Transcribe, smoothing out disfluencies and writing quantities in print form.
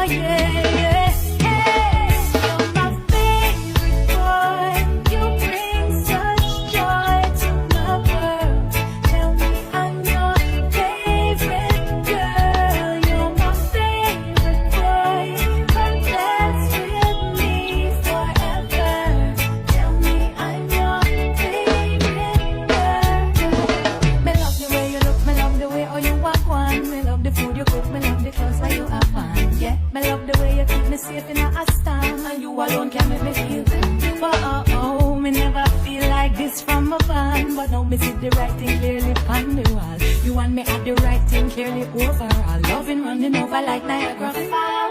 yeah, yeah. Hey, you're my favorite boy. You bring such joy to my world. Tell me I'm your favorite girl. You're my favorite boy. Come dance with me forever. Tell me I'm your favorite girl. Me love the way you look, me love the way how you walk one. Me love the food you cook, me love the clothes that you have on. Yeah, me love the way you keep me safe in a storm, and you alone can make me feel good. But me never feel like this from a van. But now me see the right thing clearly on the wall. You and me have the right thing clearly overall. Loving running over like Niagara Falls.